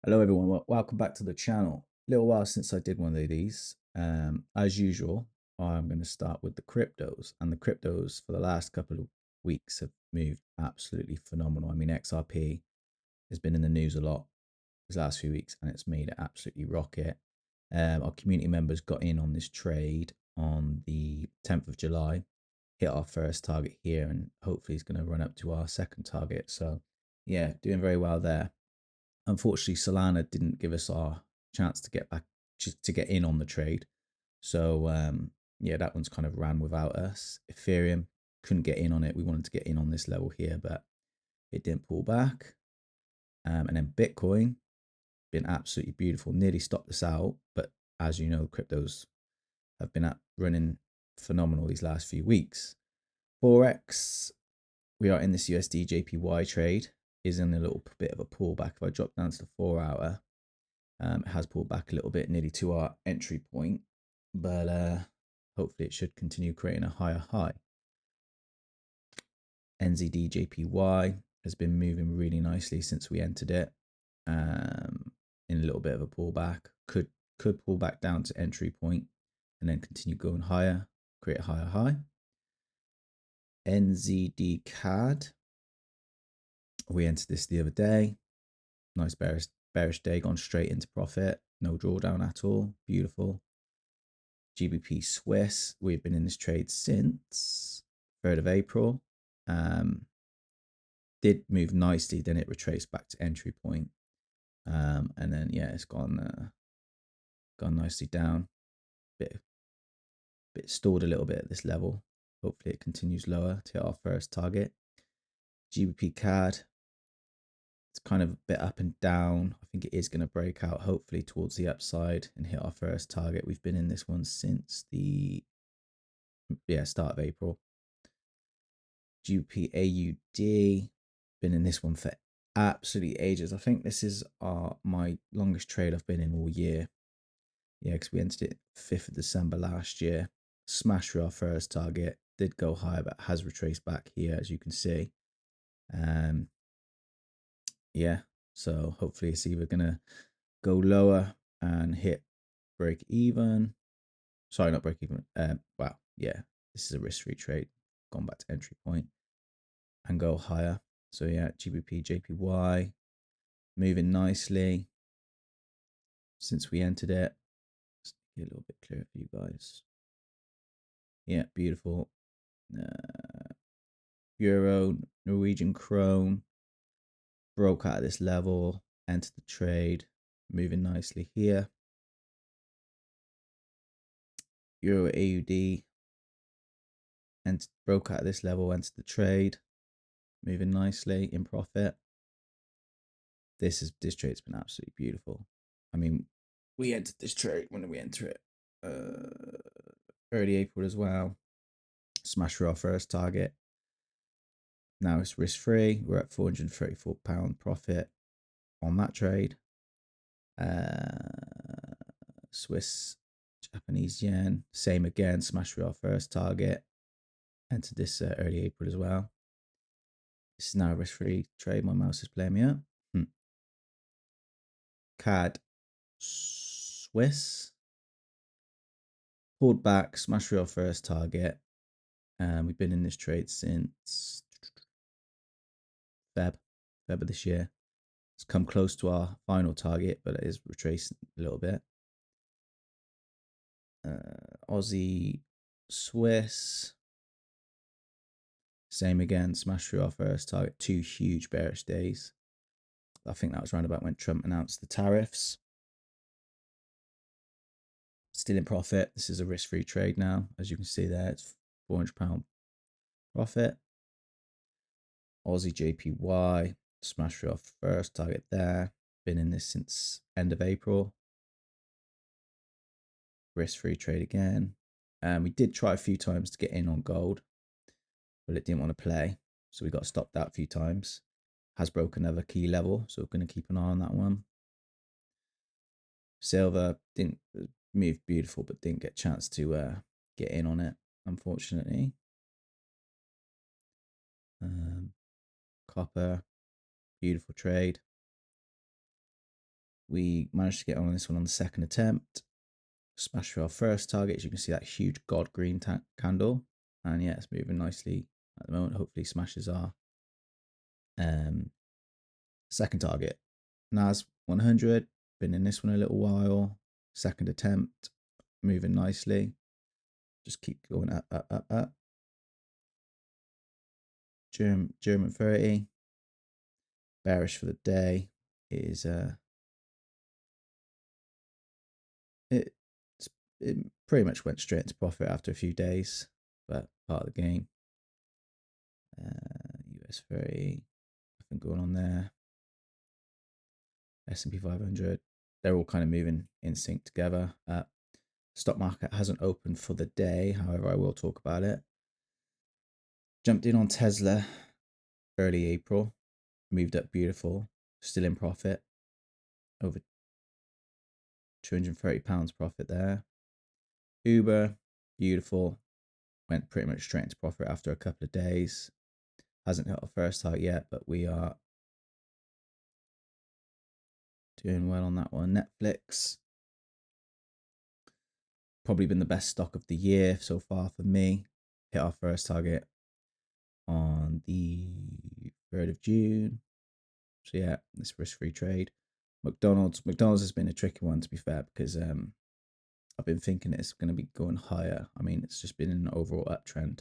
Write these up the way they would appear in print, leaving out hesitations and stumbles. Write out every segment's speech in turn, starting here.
Hello everyone, welcome back to the channel. A little while since I did one of these. As usual, I'm going to start with the cryptos, and the cryptos for the last couple of weeks have moved absolutely phenomenal. I mean, XRP has been in the news a lot these last few weeks, and it's made it absolutely rocket. Our community members got in on this trade on the 10th of July, hit our first target here, and hopefully it's going to run up to our second target. So yeah, doing very well there. Unfortunately, Solana didn't give us our chance to get back to get in on the trade. So yeah, that one's kind of ran without us. Ethereum couldn't get in on it. We wanted to get in on this level here, but it didn't pull back. And then Bitcoin been absolutely beautiful. Nearly stopped us out, but as you know, cryptos have been running phenomenal these last few weeks. Forex, we are in this USD JPY trade, is in a little bit of a pullback. If I drop down to the 4 hour, it has pulled back a little bit, nearly to our entry point, but hopefully it should continue creating a higher high. NZD JPY has been moving really nicely since we entered it, in a little bit of a pullback. Could pull back down to entry point and then continue going higher, create a higher high. NZD CAD, we entered this the other day. Nice bearish day, gone straight into profit. No drawdown at all. Beautiful. GBP Swiss, we've been in this trade since 3rd of April. Did move nicely, then it retraced back to entry point. And then yeah, it's gone nicely down. Bit stalled a little bit at this level. Hopefully it continues lower to hit our first target. GBP CAD, it's kind of a bit up and down. I think it is going to break out hopefully towards the upside and hit our first target. We've been in this one since the start of April. GBP AUD, been in this one for absolutely ages. I think this is my longest trade I've been in all year. Yeah, because we entered it 5th of December last year. Smashed through our first target. Did go higher, but has retraced back here, as you can see. Yeah, so hopefully it's either going to go lower and hit break even. Sorry, not break even. Wow, yeah, this is a risk-free trade. Gone back to entry point and go higher. So yeah, GBP JPY moving nicely since we entered it. Let's get a little bit clearer for you guys. Yeah, beautiful. Euro, Norwegian krone broke out of this level, entered the trade, moving nicely here. Euro AUD and broke out of this level, entered the trade, moving nicely in profit. This trade's been absolutely beautiful. I mean, we entered this trade, when did we enter it? Early April as well. Smashed through our first target. Now it's risk free. We're at £434 profit on that trade. Swiss Japanese yen, same again. Smashed through our first target. Entered this early April as well. This is now a risk free trade. My mouse is playing me up. CAD Swiss pulled back, smashed through our first target. We've been in this trade since Feb of this year. It's come close to our final target, but it is retracing a little bit. Aussie Swiss, same again, smashed through our first target. 2 huge bearish days. I think that was around about when Trump announced the tariffs. Still in profit. This is a risk-free trade now. As you can see there, it's £400 profit. Aussie JPY, smashed through our first target there. Been in this since end of April. Risk-free trade again. We did try a few times to get in on gold, but it didn't want to play. So we got stopped out a few times. Has broken another key level, so we're going to keep an eye on that one. Silver didn't move beautiful, but didn't get a chance to get in on it, unfortunately. Copper, beautiful trade. We managed to get on this one on the second attempt. Smash through our first target. As you can see, that huge god green candle. And yeah, it's moving nicely at the moment. Hopefully smashes our second target. NAS 100. Been in this one a little while. Second attempt. Moving nicely. Just keep going up. German 30. Bearish for the day is it pretty much went straight into profit after a few days, but part of the game. US 30, nothing going on there. S&P 500, they're all kind of moving in sync together. Stock market hasn't opened for the day, however, I will talk about it. Jumped in on Tesla early April, moved up beautiful, still in profit, over £230 profit there. Uber, beautiful, went pretty much straight into profit after a couple of days. Hasn't hit our first target yet, but we are doing well on that one. Netflix, probably been the best stock of the year so far for me. Hit our first target on the 3rd of June. So yeah, this risk-free trade. McDonald's has been a tricky one, to be fair, because I've been thinking it's going to be going higher. I mean, it's just been an overall uptrend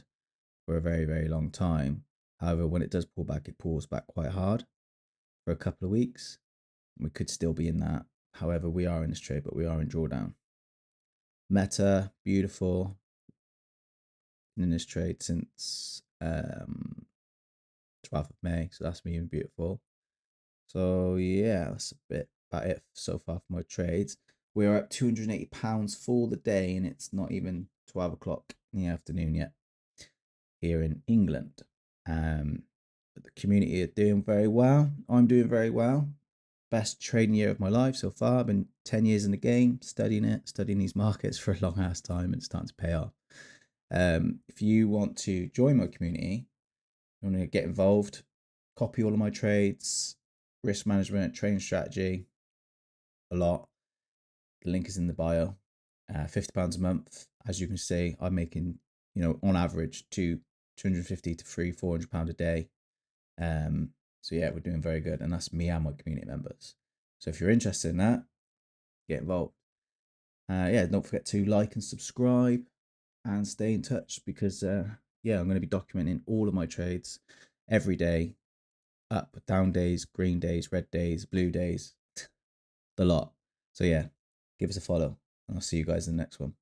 for a very, very long time. However, when it does pull back, it pulls back quite hard for a couple of weeks. We could still be in that. However, we are in this trade, but we are in drawdown. Meta, beautiful. In this trade since 12th of May. So that's moving beautiful. So yeah, that's a bit about it so far for my trades. We're at £280 for the day, and it's not even 12 o'clock in the afternoon yet here in England. But the community are doing very well. I'm doing very well. Best trading year of my life so far. I've been 10 years in the game, studying these markets for a long ass time, and it's starting to pay off. If you want to join my community, you want to get involved, copy all of my trades, risk management, trading strategy, a lot. The link is in the bio. £50 a month. As you can see, I'm making, on average, £250 to £400 a day. So yeah, we're doing very good, and that's me and my community members. So if you're interested in that, get involved. Yeah, don't forget to like and subscribe and stay in touch, because yeah, I'm going to be documenting all of my trades every day. Up, down days, green days, red days, blue days, the lot. So yeah, give us a follow, and I'll see you guys in the next one.